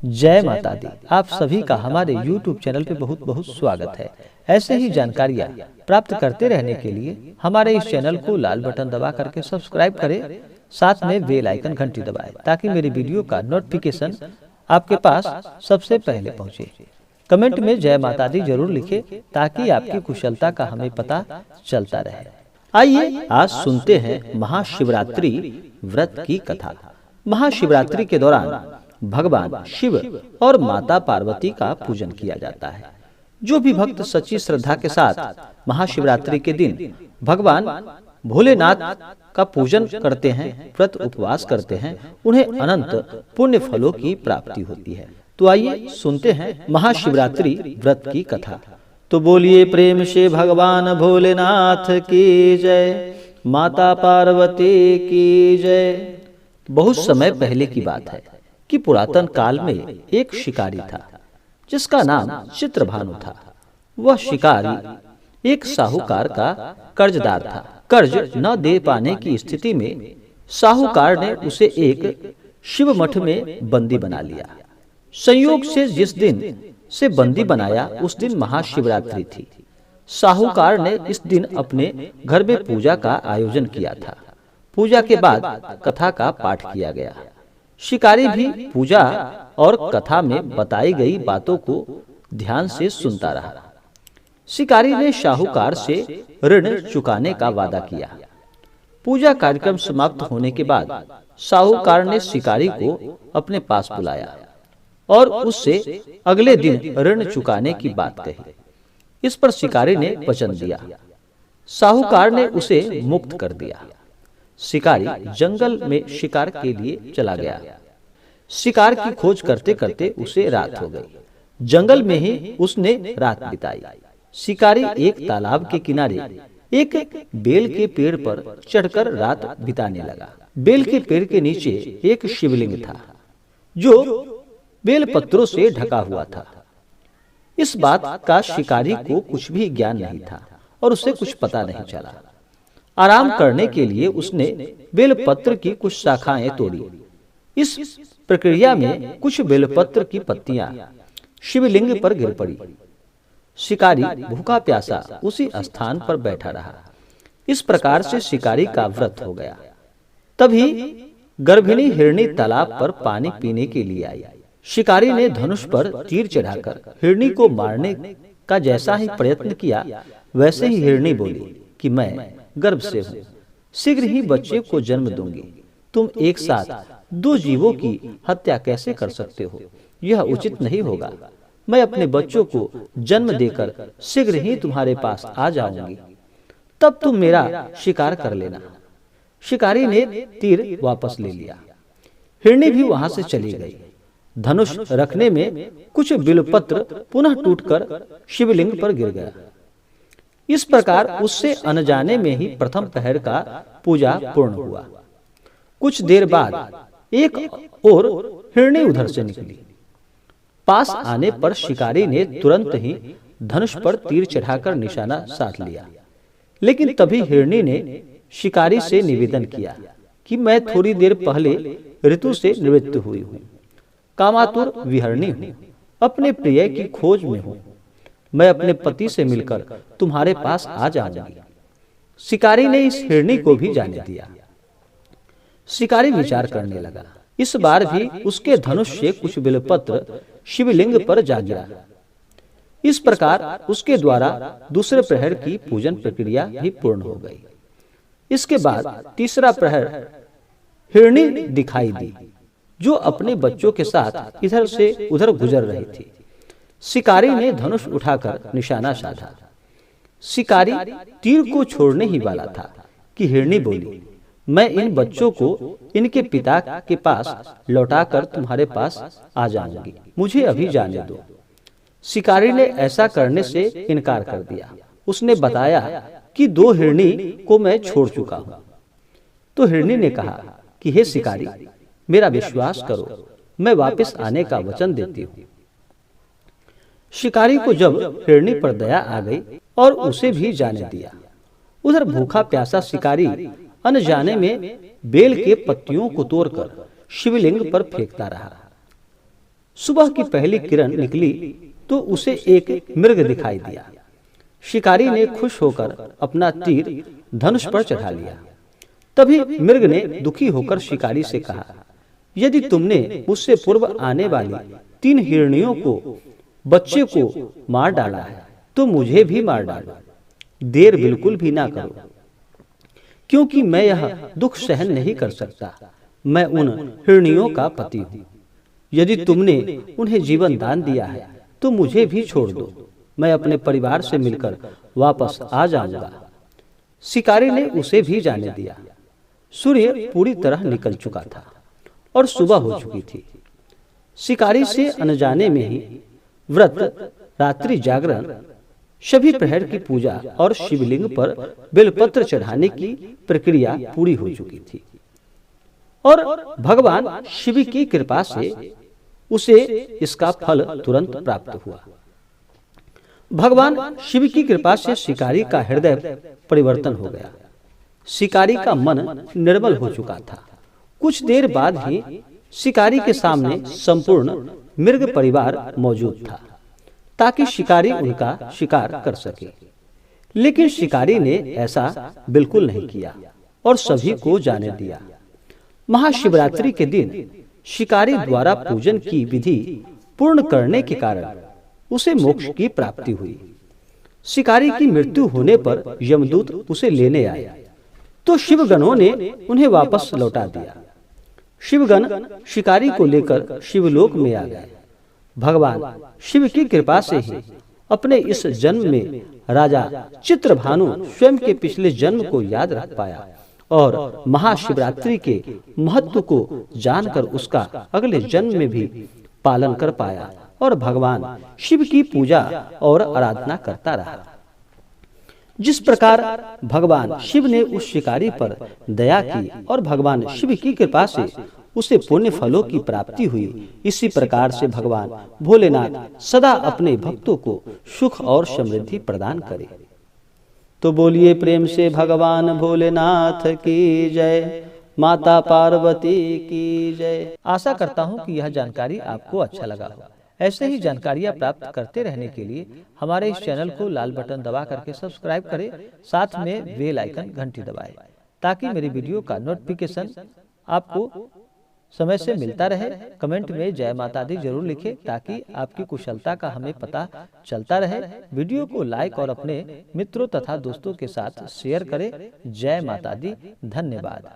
जय माता दी। आप सभी का हमारे YouTube चैनल पे बहुत बहुत स्वागत है। ऐसे ही जानकारियाँ प्राप्त करते रहने के लिए हमारे इस चैनल को लाल बटन दबा करके सब्सक्राइब करें, साथ में बेल आइकन घंटी दबाएं ताकि मेरी वीडियो का नोटिफिकेशन आपके पास सबसे पहले पहुंचे। कमेंट में जय माता दी जरूर लिखें ताकि आपकी कुशलता का हमें पता चलता रहे। आइए आज सुनते हैं महाशिवरात्रि व्रत की कथा। महाशिवरात्रि के दौरान भगवान शिव और माता पार्वती का पूजन किया जाता है। जो भी भक्त सच्ची श्रद्धा के साथ महाशिवरात्रि के दिन भगवान भोलेनाथ का पूजन करते हैं, व्रत उपवास करते हैं, उन्हें अनंत पुण्य फलों की प्राप्ति होती है। तो आइए सुनते हैं महाशिवरात्रि व्रत की कथा। तो बोलिए प्रेम से भगवान भोलेनाथ की जय, माता पार्वती की जय। बहुत समय पहले की बात है कि पुरातन काल में एक शिकारी था जिसका नाम चित्रभानु था। वह शिकारी एक साहूकार का कर्जदार था। कर्ज न दे पाने की स्थिति में साहूकार ने उसे एक शिव मठ में बंदी बना लिया। संयोग से जिस दिन से बंदी बनाया उस दिन महाशिवरात्रि थी। साहूकार ने इस दिन अपने घर में पूजा का आयोजन किया था। पूजा के बाद कथा का पाठ किया गया। शिकारी भी पूजा और कथा में बताई गई बातों को ध्यान से सुनता रहा। शिकारी ने साहूकार से ऋण चुकाने का वादा किया। पूजा कार्यक्रम समाप्त होने के बाद साहूकार ने शिकारी को अपने पास बुलाया और उससे अगले दिन ऋण चुकाने की बात कही। इस पर शिकारी ने वचन दिया। साहूकार ने उसे मुक्त कर दिया। शिकारी जंगल में शिकार के लिए चला गया। शिकार की खोज करते करते उसे रात हो गई। जंगल में ही उसने रात बिताई। शिकारी एक तालाब के किनारे एक बेल के पेड़ पर चढ़कर रात बिताने लगा। बेल के पेड़ के नीचे एक शिवलिंग था जो बेल पत्रों से ढका हुआ था। इस बात का शिकारी को कुछ भी ज्ञान नहीं था और उसे कुछ पता नहीं चला। आराम करने के लिए उसने बेलपत्र की कुछ शाखाएं तोड़ी। इस प्रक्रिया में कुछ बेलपत्र की पत्तियां शिवलिंग पर गिर पड़ी। शिकारी भूखा प्यासा उसी स्थान पर बैठा रहा। इस प्रकार से शिकारी का व्रत हो गया। तभी गर्भिणी हिरणी तालाब पर पानी पीने के लिए आई। शिकारी ने धनुष पर तीर चढ़ाकर हिरणी को मारने का जैसा ही प्रयत्न किया, वैसे ही हिरणी बोली कि मैं गर्भ से हूँ, शीघ्र ही बच्चे को जन्म दूंगी। तुम एक साथ दो जीवों की हत्या कैसे कर सकते हो? यह उचित नहीं होगा। मैं अपने बच्चों को जन्म देकर शीघ्र ही तुम्हारे पास आ जाऊंगी, तब तुम मेरा शिकार कर लेना। शिकारी ने तीर वापस ले लिया। हिरणी भी वहां से चली गई। धनुष रखने में कुछ बिलपत्र पुनः टूटकर शिवलिंग पर गिर गया। इस प्रकार उससे अनजाने में ही प्रथम पहर का पूजा पूर्ण हुआ। कुछ देर बाद एक और हिरणी उधर से निकली। पास आने पर शिकारी ने तुरंत ही धनुष पर तीर चढ़ाकर निशाना साध लिया। लेकिन तभी हिरणी ने शिकारी से निवेदन किया कि मैं थोड़ी देर पहले ऋतु से निवृत्त हुई हूँ, कामातुर विहरणी हूँ, अपने प्रिय की खोज में हूँ। मैं अपने पति से मिलकर तुम्हारे पास आ जाऊंगी। शिकारी ने इस हिरणी को भी जाने दिया। शिकारी विचार करने लगा। इस बार भी उसके धनुष से कुछ बिलपत्र शिवलिंग पर जा गिरा। इस प्रकार उसके द्वारा दूसरे प्रहर की पूजन प्रक्रिया भी पूर्ण हो गई। इसके बाद तीसरा प्रहर हिरणी दिखाई दी जो अपने बच्चों के साथ इधर से उधर गुजर रही थी। शिकारी ने धनुष उठाकर निशाना साधा। शिकारी तीर को छोड़ने ही वाला था कि हिरणी बोली, मैं इन बच्चों को इनके पिता के पास लौटाकर तुम्हारे पास आ जाऊंगी, मुझे अभी जाने दो। शिकारी ने ऐसा करने से इनकार कर दिया। उसने बताया कि दो हिरणी को मैं छोड़ चुका हूं। तो हिरणी ने कहा कि हे शिकारी, मेरा विश्वास करो, मैं वापस आने का वचन देती हूँ। शिकारी को जब हिरणी पर दया आ गई और उसे भी जाने दिया। उधर भूखा प्यासा शिकारी अनजाने में बेल के पत्तियों को तोड़कर शिवलिंग पर फेंकता रहा। सुबह की पहली किरण निकली तो उसे एक मृग दिखाई दिया। शिकारी ने खुश होकर अपना तीर धनुष पर चढ़ा लिया। तभी मृग ने दुखी होकर शिकारी से कहा, यदि तुमने मुझसे पूर्व आने वाली 3 हिरणियों को बच्चे को मार डाला है तो मुझे भी मार डालो। देर बिल्कुल भी ना करो, क्योंकि मैं यह दुख सहन नहीं कर सकता। मैं उन हिरणियों का पति हूँ। यदि तुमने उन्हें जीवन दान दिया है तो मुझे भी छोड़ दो। मैं अपने परिवार से मिलकर वापस आ जाऊंगा। शिकारी ने उसे भी जाने दिया। सूर्य पूरी तरह निकल चुका था और सुबह हो चुकी थी। शिकारी से अनजाने में ही व्रत, रात्रि जागरण, सभी प्रहर की पूजा और शिवलिंग पर बेलपत्र चढ़ाने की प्रक्रिया पूरी हो चुकी थी और भगवान शिव की कृपा से उसे इसका फल तुरंत प्राप्त हुआ। भगवान शिव की कृपा से शिकारी का हृदय परिवर्तन हो गया। शिकारी का मन निर्मल हो चुका था। कुछ देर बाद ही शिकारी के सामने संपूर्ण मृग परिवार मौजूद था ताकि शिकारी उनका शिकार कर सके। लेकिन शिकारी ने ऐसा बिल्कुल नहीं किया और सभी को जाने दिया। महाशिवरात्रि के दिन शिकारी द्वारा पूजन की विधि पूर्ण करने के कारण उसे मोक्ष की प्राप्ति हुई। शिकारी की मृत्यु होने पर यमदूत उसे लेने आए तो शिवगणों ने उन्हें वापस लौटा दिया। शिवगण शिकारी को लेकर शिवलोक में आ गए। भगवान शिव की कृपा से ही अपने इस जन्म में राजा चित्रभानु स्वयं के पिछले जन्म को याद रख पाया और महाशिवरात्रि के महत्व को जानकर उसका अगले जन्म में भी पालन कर पाया और भगवान शिव की पूजा और आराधना करता रहा। जिस प्रकार भगवान शिव ने उस शिकारी पर दया की और भगवान शिव की कृपा से उसे पुण्य फलों की प्राप्ति हुई, इसी प्रकार से भगवान भोलेनाथ सदा अपने भक्तों को सुख और समृद्धि प्रदान करे। तो बोलिए प्रेम से भगवान भोलेनाथ की जय, माता पार्वती की जय। आशा करता हूँ कि यह जानकारी आपको अच्छा लगा हो। ऐसे ही जानकारियाँ प्राप्त करते रहने के लिए हमारे इस चैनल को लाल बटन दबा करके सब्सक्राइब करें, साथ में बेल आइकन घंटी दबाएं ताकि मेरी वीडियो का नोटिफिकेशन आपको समय से मिलता रहे। कमेंट में जय माता दी जरूर लिखें ताकि आपकी कुशलता का हमें पता चलता रहे। वीडियो को लाइक और अपने मित्रों तथा दोस्तों के साथ शेयर करें। जय माता दी। धन्यवाद।